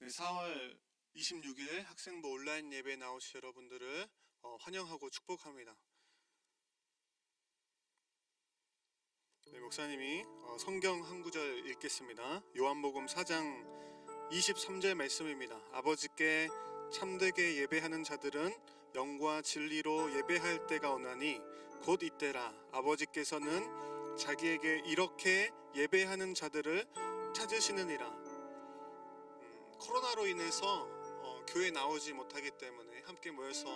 네, 4월 26일 학생부 온라인 예배에 나오신 여러분들을 환영하고 축복합니다. 네, 목사님이 성경 한 구절 읽겠습니다. 요한복음 4장 23절 말씀입니다. 아버지께 참되게 예배하는 자들은 영과 진리로 예배할 때가 오나니 곧 이때라. 아버지께서는 자기에게 이렇게 예배하는 자들을 찾으시느니라. 코로나로 인해서 교회 나오지 못하기 때문에 함께 모여서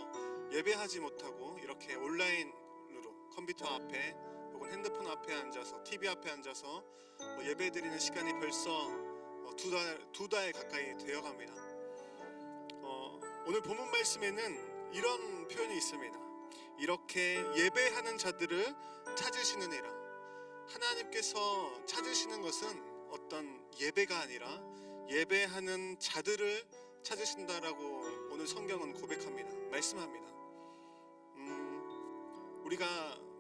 예배하지 못하고 이렇게 온라인으로 컴퓨터 앞에 혹은 핸드폰 앞에 앉아서 TV 앞에 앉아서 예배드리는 시간이 벌써 두 달 가까이 되어갑니다. 오늘 본문 말씀에는 이런 표현이 있습니다. 이렇게 예배하는 자들을 찾으시느니라. 하나님께서 찾으시는 것은 어떤 예배가 아니라 예배하는 자들을 찾으신다라고 오늘 성경은 고백합니다. 말씀합니다. 우리가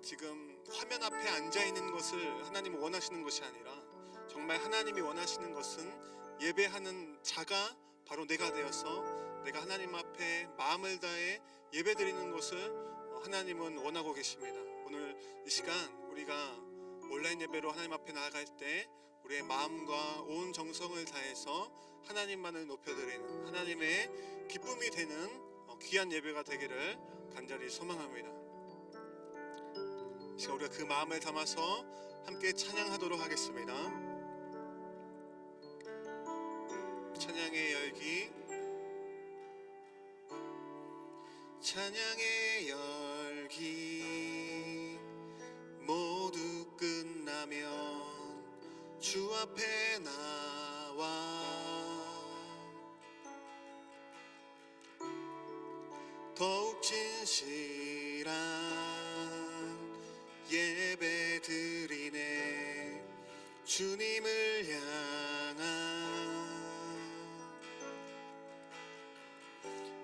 지금 화면 앞에 앉아 있는 것을 하나님이 원하시는 것이 아니라 정말 하나님이 원하시는 것은 예배하는 자가 바로 내가 되어서 내가 하나님 앞에 마음을 다해 예배드리는 것을 하나님은 원하고 계십니다. 오늘 이 시간 우리가 온라인 예배로 하나님 앞에 나아갈 때 우리의 마음과 온 정성을 다해서 하나님만을 높여드리는 하나님의 기쁨이 되는 귀한 예배가 되기를 간절히 소망합니다. 이 시간 우리가 그 마음을 담아서 함께 찬양하도록 하겠습니다. 찬양의 열기, 찬양의 열기 모두 끝나면 주 앞에 나와 더욱 진실한 예배 드리네. 주님을 향한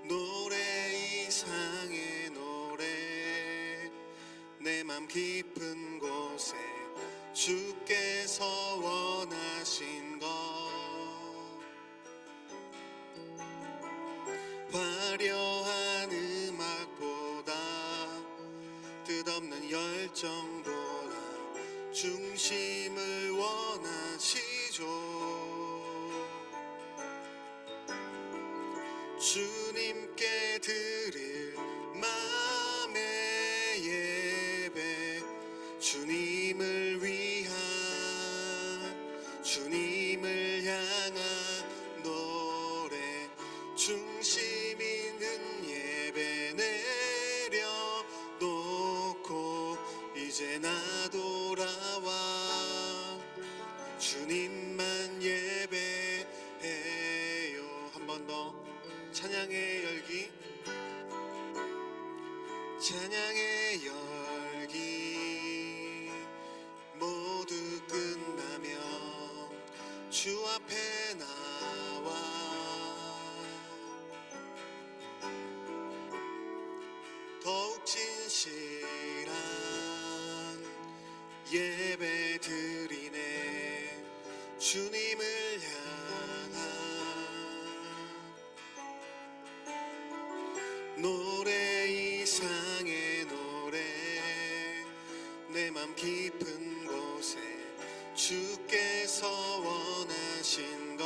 노래 이상의 노래 내 맘 깊은 곳에 주께서 원하신 것 화려한 음악보다 뜻없는 열정보다 중심을 원하시죠. 주님께 드릴 마음의 예배 주님을 위한 주님을 향한 노래 중심 있는 예배 내려놓고 이제 나 돌아와 주님만 예배해요. 한 번 더 찬양의 열기, 찬양의 열기 모두 끝나면 주 앞에 나와 더욱 진실한 예배 드리네. 주님을 향한 노래 이상의 노래 내 맘 깊은 곳에 주께서 원하신 것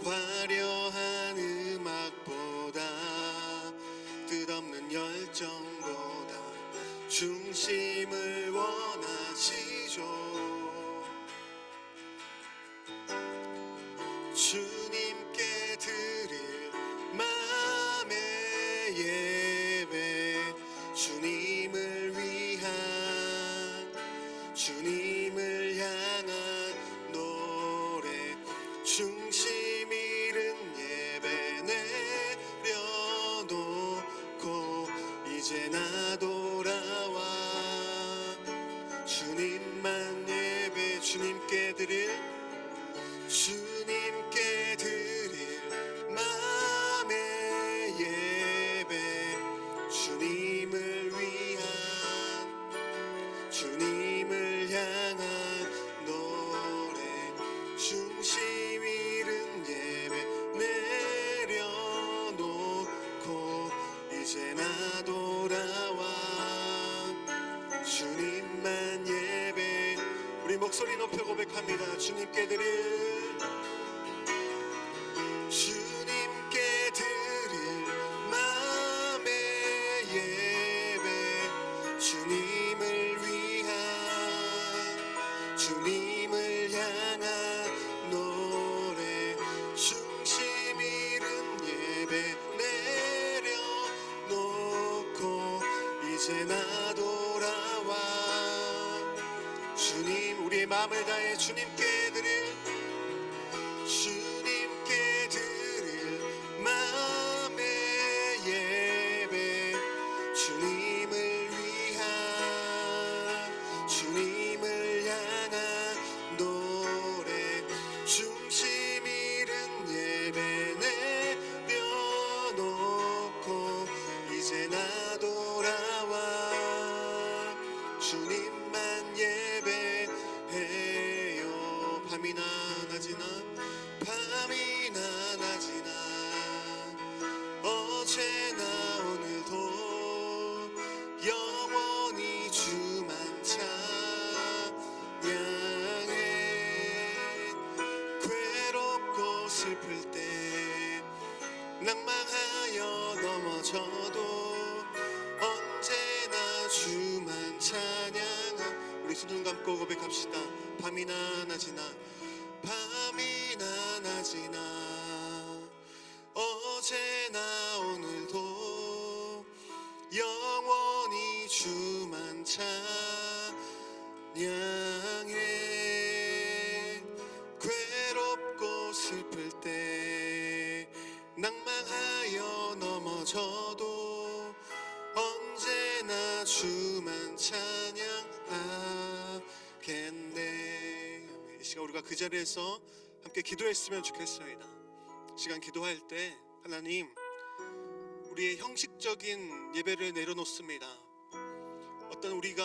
화려한 음악보다 뜻없는 열정보다 중심을 원하시죠. 주님께 드릴 마음의 예배 주님을 위한 주님을 향한 노래 중심 잃은 예배 내려놓고 이제 나 돌아와 주님만 예배 주님께 드릴 주님께 드릴 마음의 예배 주님을 위한 주님을 향한 노래 주님께 드릴 마음의 예배, 주님을 위한, 주님을 향한 노래, 중심 잃은 예배 내려놓고 이제 나 돌아와. 주님, 우리의 마음을 다해 주님께 드릴, 주님께 드릴 마음의 예배, 주님을 위한, 주님을 향한 노래, 중심 잃은 예배 내려놓고 이제 나 돌아와. 주님만 예배해요. 밤이나 낮이나, 밤이나 낮이나, 어제나 오늘도 영원히 주만 찬양해. 괴롭고 슬플 때, 낭망하여 넘어져도 언제나 주만 찬양하. 우리 두 눈 감고 고백합시다. 밤이나 낮이나, 밤이나 낮이나, 어제나 오늘도 영원히 주만 찬양해. 괴롭고 슬플 때, 낭망하여 넘어져도 언제나 주만 찬양하겠네. 이 시간 우리가 그 자리에서 함께 기도했으면 좋겠습니다. 시간 기도할 때 하나님, 우리의 형식적인 예배를 내려놓습니다. 어떤 우리가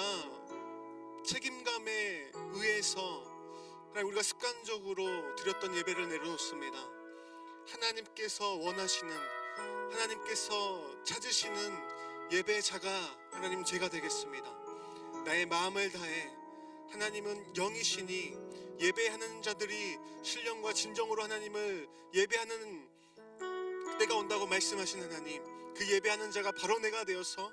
책임감에 의해서 하나님, 우리가 습관적으로 드렸던 예배를 내려놓습니다. 하나님께서 원하시는, 하나님께서 찾으시는 예배자가 하나님 제가 되겠습니다. 나의 마음을 다해, 하나님은 영이시니 예배하는 자들이 신령과 진정으로 하나님을 예배하는 때가 온다고 말씀하신 하나님, 그 예배하는 자가 바로 내가 되어서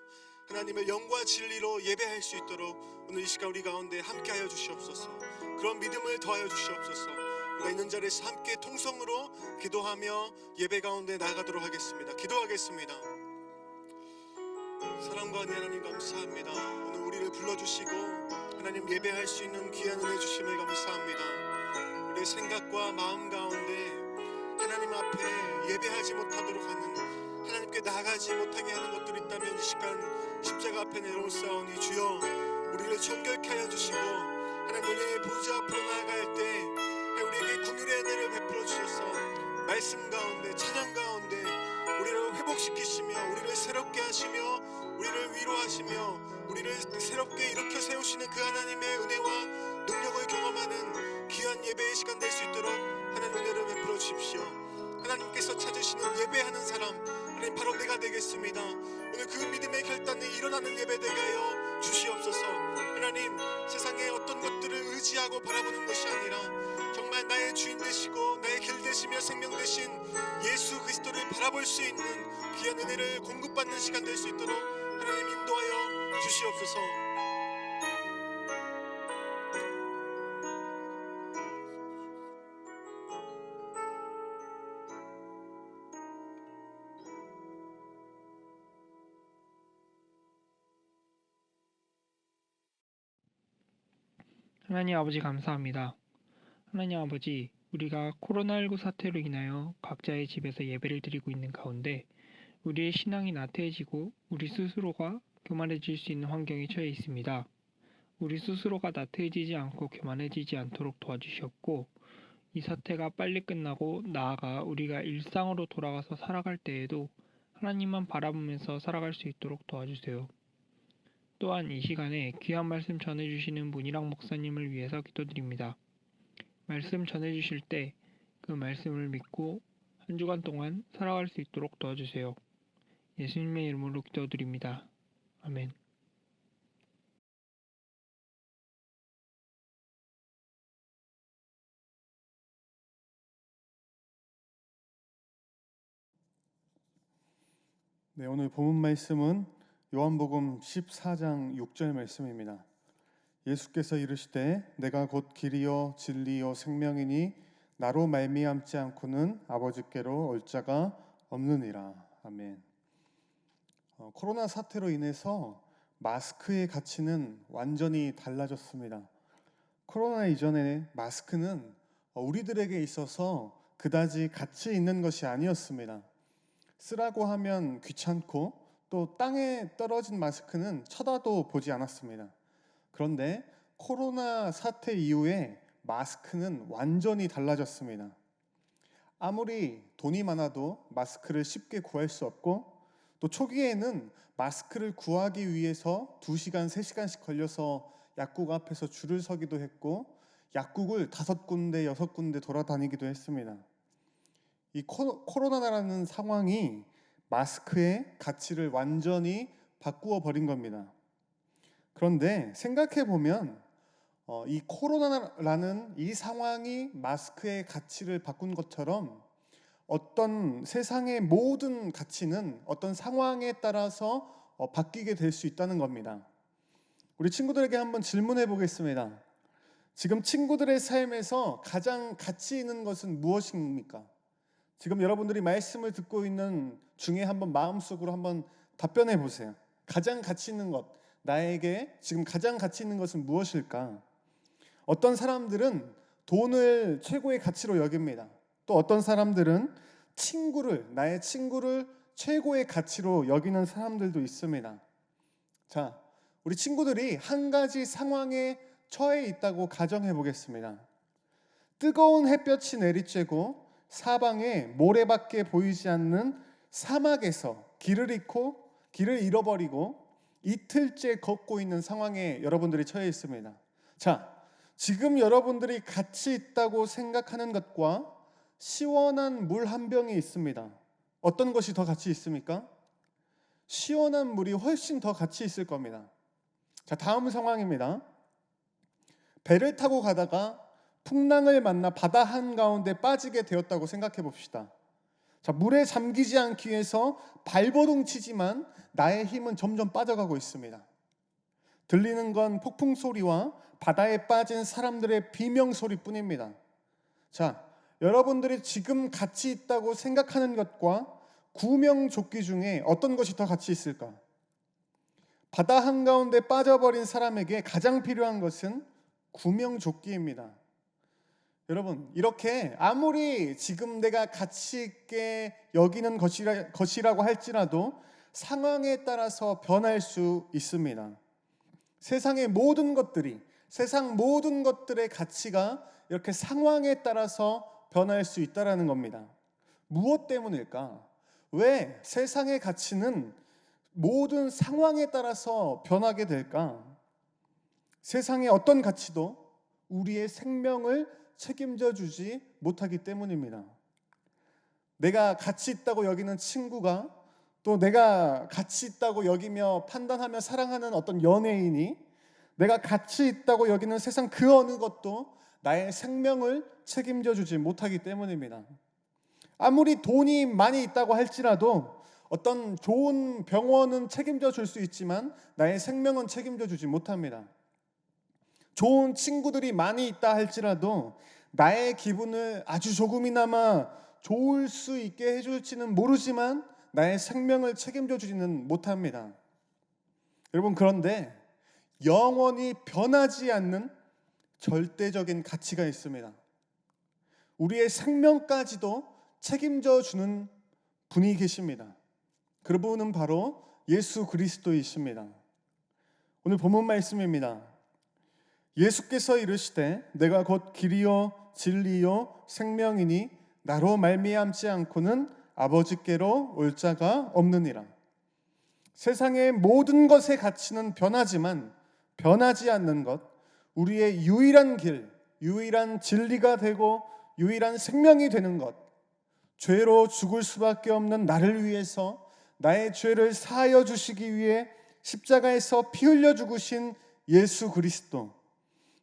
하나님을 영과 진리로 예배할 수 있도록 오늘 이 시간 우리 가운데 함께하여 주시옵소서. 그런 믿음을 더하여 주시옵소서. 우리가 있는 자리에서 함께 통성으로 기도하며 예배 가운데 나아가도록 하겠습니다. 기도하겠습니다. 사랑과 은혜 하나님 감사합니다. 오늘 우리를 불러주시고 하나님 예배할 수 있는 귀한 은혜 주심을 감사합니다. 우리의 생각과 마음 가운데 하나님 앞에 예배하지 못하도록 하는, 하나님께 나아가지 못하게 하는 것들이 있다면 이 시간 십자가 앞에 내려올사오니 주여 우리를 정결케 하여 주시고 하나님 은혜의 보좌 앞으로 나아갈 때 우리에게 긍휼의 은혜를 베풀어 주셔서 말씀 가운데, 찬양 가운데 우리를 회복시키시며 우리를 새롭게 하시며 우리를 위로하시며 우리를 새롭게 일으켜 세우시는 그 하나님의 은혜와 능력을 경험하는 귀한 예배의 시간 될 수 있도록 하나님 은혜를 베풀어 주십시오. 하나님께서 찾으시는 예배하는 사람, 하나님 바로 내가 되겠습니다. 오늘 그 믿음의 결단이 일어나는 예배 되게 하여 주시옵소서. 하나님, 세상의 어떤 것들을 의지하고 바라보는 것이 아니라 정말 나의 주인 되시고 나의 길 되시며 생명 되신 예수 그리스도를 바라볼 수 있는 귀한 은혜를 공급받는 시간 될 수 있도록 하나님 인도하여 주시옵소서. 하나님 아버지 감사합니다. 하나님 아버지, 우리가 코로나19 사태로 인하여 각자의 집에서 예배를 드리고 있는 가운데 우리의 신앙이 나태해지고 우리 스스로가 교만해질 수 있는 환경에 처해 있습니다. 우리 스스로가 나태해지지 않고 교만해지지 않도록 도와주시옵고, 이 사태가 빨리 끝나고 나아가 우리가 일상으로 돌아가서 살아갈 때에도 하나님만 바라보면서 살아갈 수 있도록 도와주세요. 또한 이 시간에 귀한 말씀 전해주시는 문희랑 목사님을 위해서 기도드립니다. 말씀 전해주실 때 그 말씀을 믿고 한 주간 동안 살아갈 수 있도록 도와주세요. 예수님의 이름으로 기도드립니다. 아멘. 네, 오늘 본문 말씀은 요한복음 14장 6절 말씀입니다. 예수께서 이르시되 내가 곧 길이요 진리요 생명이니 나로 말미암지 않고는 아버지께로 올 자가 없느니라. 아멘. 코로나 사태로 인해서 마스크의 가치는 완전히 달라졌습니다. 코로나 이전에 마스크는 우리들에게 있어서 그다지 가치 있는 것이 아니었습니다. 쓰라고 하면 귀찮고 또 땅에 떨어진 마스크는 쳐다도 보지 않았습니다. 그런데 코로나 사태 이후에 마스크는 완전히 달라졌습니다. 아무리 돈이 많아도 마스크를 쉽게 구할 수 없고, 또 초기에는 마스크를 구하기 위해서 2시간, 3시간씩 걸려서 약국 앞에서 줄을 서기도 했고, 약국을 5군데, 6군데 돌아다니기도 했습니다. 이 코로나라는 상황이 마스크의 가치를 완전히 바꾸어 버린 겁니다. 그런데 생각해 보면 이 코로나라는 이 상황이 마스크의 가치를 바꾼 것처럼 어떤 세상의 모든 가치는 어떤 상황에 따라서 바뀌게 될 수 있다는 겁니다. 우리 친구들에게 한번 질문해 보겠습니다. 지금 친구들의 삶에서 가장 가치 있는 것은 무엇입니까? 지금 여러분들이 말씀을 듣고 있는 중에 한번 마음속으로 한번 답변해 보세요. 가장 가치 있는 것, 나에게 지금 가장 가치 있는 것은 무엇일까? 어떤 사람들은 돈을 최고의 가치로 여깁니다. 또 어떤 사람들은 나의 친구를 최고의 가치로 여기는 사람들도 있습니다. 자, 우리 친구들이 한 가지 상황에 처해 있다고 가정해 보겠습니다. 뜨거운 햇볕이 내리쬐고 사방에 모래밖에 보이지 않는 사막에서 길을 잃어버리고 이틀째 걷고 있는 상황에 여러분들이 처해 있습니다. 자, 지금 여러분들이 가치 있다고 생각하는 것과 시원한 물 한 병이 있습니다. 어떤 것이 더 가치 있습니까? 시원한 물이 훨씬 더 가치 있을 겁니다. 자, 다음 상황입니다. 배를 타고 가다가 풍랑을 만나 바다 한가운데 빠지게 되었다고 생각해 봅시다. 자, 물에 잠기지 않기 위해서 발버둥 치지만 나의 힘은 점점 빠져가고 있습니다. 들리는 건 폭풍 소리와 바다에 빠진 사람들의 비명 소리뿐입니다. 자, 여러분들이 지금 가치 있다고 생각하는 것과 구명조끼 중에 어떤 것이 더 가치 있을까? 바다 한가운데 빠져버린 사람에게 가장 필요한 것은 구명조끼입니다. 여러분, 이렇게 아무리 지금 내가 가치 있게 여기는 것이라고 할지라도 상황에 따라서 변할 수 있습니다. 세상 모든 것들의 가치가 이렇게 상황에 따라서 변할 수 있다는 겁니다. 무엇 때문일까? 왜 세상의 가치는 모든 상황에 따라서 변하게 될까? 세상의 어떤 가치도 우리의 생명을 책임져 주지 못하기 때문입니다. 내가 가치 있다고 여기는 친구가, 또 내가 가치 있다고 여기며 판단하며 사랑하는 어떤 연예인이, 내가 가치 있다고 여기는 세상 그 어느 것도 나의 생명을 책임져 주지 못하기 때문입니다. 아무리 돈이 많이 있다고 할지라도 어떤 좋은 병원은 책임져 줄 수 있지만 나의 생명은 책임져 주지 못합니다. 좋은 친구들이 많이 있다 할지라도 나의 기분을 아주 조금이나마 좋을 수 있게 해줄지는 모르지만 나의 생명을 책임져 주지는 못합니다. 여러분, 그런데 영원히 변하지 않는 절대적인 가치가 있습니다. 우리의 생명까지도 책임져 주는 분이 계십니다. 그 분은 바로 예수 그리스도이십니다. 오늘 본문 말씀입니다. 예수께서 이르시되 내가 곧 길이요 진리요 생명이니 나로 말미암지 않고는 아버지께로 올 자가 없느니라. 세상의 모든 것의 가치는 변하지만 변하지 않는 것, 우리의 유일한 길, 유일한 진리가 되고 유일한 생명이 되는 것, 죄로 죽을 수밖에 없는 나를 위해서 나의 죄를 사하여 주시기 위해 십자가에서 피 흘려 죽으신 예수 그리스도,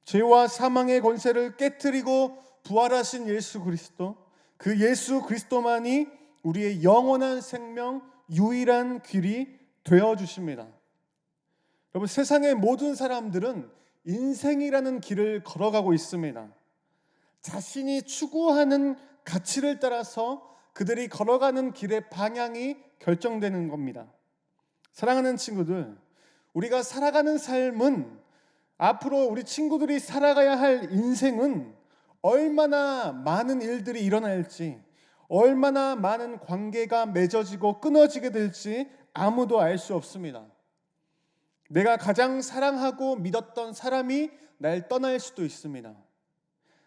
죄와 사망의 권세를 깨트리고 부활하신 예수 그리스도, 그 예수 그리스도만이 우리의 영원한 생명, 유일한 길이 되어 주십니다. 여러분, 세상의 모든 사람들은 인생이라는 길을 걸어가고 있습니다. 자신이 추구하는 가치를 따라서 그들이 걸어가는 길의 방향이 결정되는 겁니다. 사랑하는 친구들, 우리가 살아가는 삶은, 앞으로 우리 친구들이 살아가야 할 인생은 얼마나 많은 일들이 일어날지, 얼마나 많은 관계가 맺어지고 끊어지게 될지 아무도 알 수 없습니다. 내가 가장 사랑하고 믿었던 사람이 날 떠날 수도 있습니다.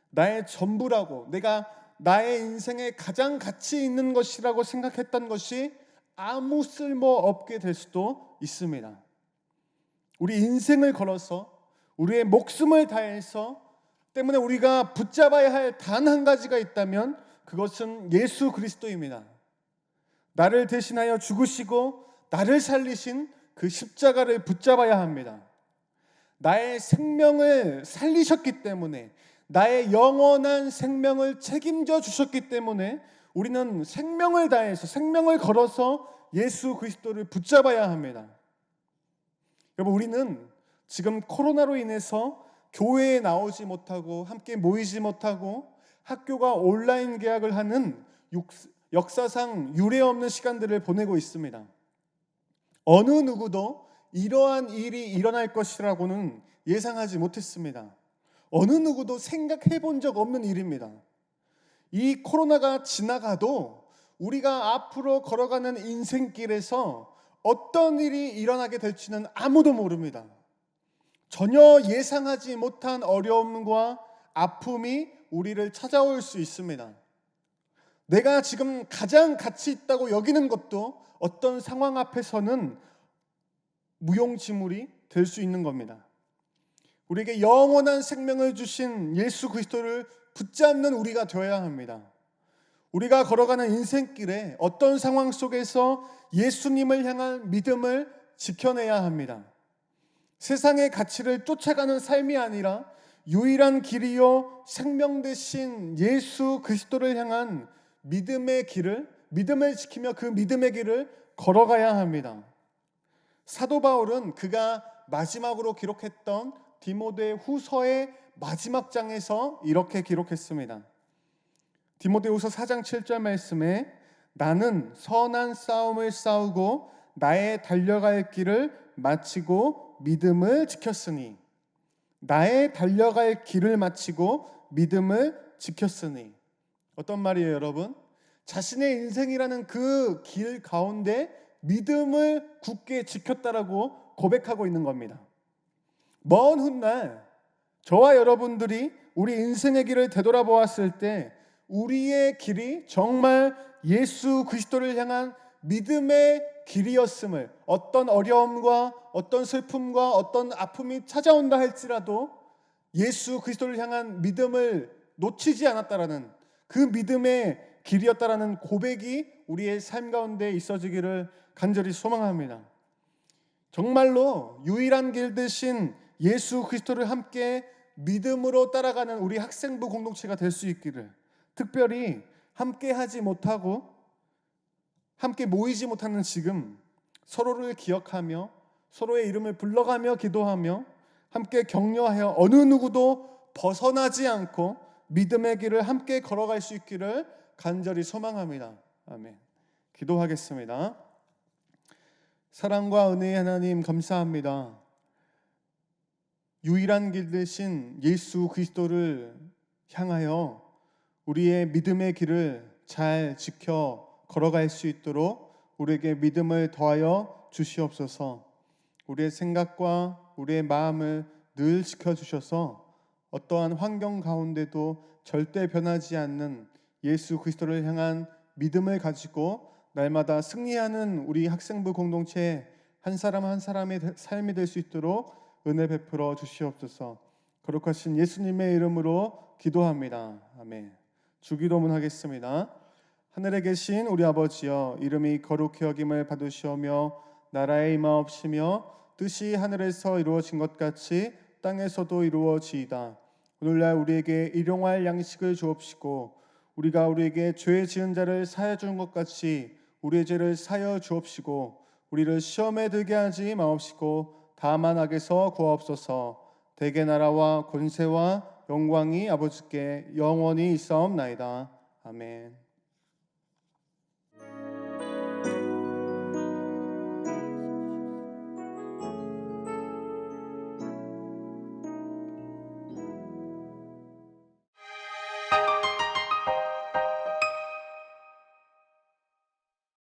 나의 전부라고, 내가 나의 인생에 가장 가치 있는 것이라고 생각했던 것이 아무 쓸모 없게 될 수도 있습니다. 우리 인생을 걸어서, 우리의 목숨을 다해서 때문에 우리가 붙잡아야 할 단 한 가지가 있다면 그것은 예수 그리스도입니다. 나를 대신하여 죽으시고 나를 살리신 그 십자가를 붙잡아야 합니다. 나의 생명을 살리셨기 때문에, 나의 영원한 생명을 책임져 주셨기 때문에 우리는 생명을 다해서, 생명을 걸어서 예수 그리스도를 붙잡아야 합니다. 여러분, 우리는 지금 코로나로 인해서 교회에 나오지 못하고 함께 모이지 못하고 학교가 온라인 개학을 하는 역사상 유례없는 시간들을 보내고 있습니다. 어느 누구도 이러한 일이 일어날 것이라고는 예상하지 못했습니다. 어느 누구도 생각해 본 적 없는 일입니다. 이 코로나가 지나가도 우리가 앞으로 걸어가는 인생길에서 어떤 일이 일어나게 될지는 아무도 모릅니다. 전혀 예상하지 못한 어려움과 아픔이 우리를 찾아올 수 있습니다. 내가 지금 가장 가치 있다고 여기는 것도 어떤 상황 앞에서는 무용지물이 될 수 있는 겁니다. 우리에게 영원한 생명을 주신 예수 그리스도를 붙잡는 우리가 되어야 합니다. 우리가 걸어가는 인생길에 어떤 상황 속에서 예수님을 향한 믿음을 지켜내야 합니다. 세상의 가치를 쫓아가는 삶이 아니라 유일한 길이요 생명 되신 예수 그리스도를 향한 믿음의 길을, 믿음을 지키며 그 믿음의 길을 걸어가야 합니다. 사도 바울은 그가 마지막으로 기록했던 디모데 후서의 마지막 장에서 이렇게 기록했습니다. 디모데후서 4장 7절 말씀에 나는 선한 싸움을 싸우고 나의 달려갈 길을 마치고 믿음을 지켰으니, 나의 달려갈 길을 마치고 믿음을 지켰으니. 어떤 말이에요, 여러분? 자신의 인생이라는 그 길 가운데 믿음을 굳게 지켰다라고 고백하고 있는 겁니다. 먼 훗날 저와 여러분들이 우리 인생의 길을 되돌아보았을 때 우리의 길이 정말 예수 그리스도를 향한 믿음의 길이었음을, 어떤 어려움과 어떤 슬픔과 어떤 아픔이 찾아온다 할지라도 예수 그리스도를 향한 믿음을 놓치지 않았다라는, 그 믿음의 길이었다라는 고백이 우리의 삶 가운데 있어지기를 간절히 소망합니다. 정말로 유일한 길 대신 예수 그리스도를 함께 믿음으로 따라가는 우리 학생부 공동체가 될 수 있기를, 특별히 함께 하지 못하고 함께 모이지 못하는 지금 서로를 기억하며 서로의 이름을 불러가며 기도하며 함께 격려하여 어느 누구도 벗어나지 않고 믿음의 길을 함께 걸어갈 수 있기를 간절히 소망합니다. 아멘. 기도하겠습니다. 사랑과 은혜의 하나님, 감사합니다. 유일한 길 대신 예수 그리스도를 향하여 우리의 믿음의 길을 잘 지켜 걸어갈 수 있도록 우리에게 믿음을 더하여 주시옵소서. 우리의 생각과 우리의 마음을 늘 지켜주셔서 어떠한 환경 가운데도 절대 변하지 않는 예수 그리스도를 향한 믿음을 가지고 날마다 승리하는 우리 학생부 공동체 한 사람 한 사람의 삶이 될 수 있도록 은혜 베풀어 주시옵소서. 거룩하신 예수님의 이름으로 기도합니다. 아멘. 주기도문 하겠습니다. 하늘에 계신 우리 아버지여, 이름이 거룩히 여김을 받으시오며 나라의 임하옵시며 뜻이 하늘에서 이루어진 것 같이 땅에서도 이루어지이다. 오늘날 우리에게 일용할 양식을 주옵시고 우리가 우리에게 죄 지은 자를 사하여 주는 것 같이 우리의 죄를 사여 주옵시고 우리를 시험에 들게 하지 마옵시고 다만 악에서 구하옵소서. 대개 나라와 권세와 영광이 아버지께 영원히 있사옵나이다. 아멘.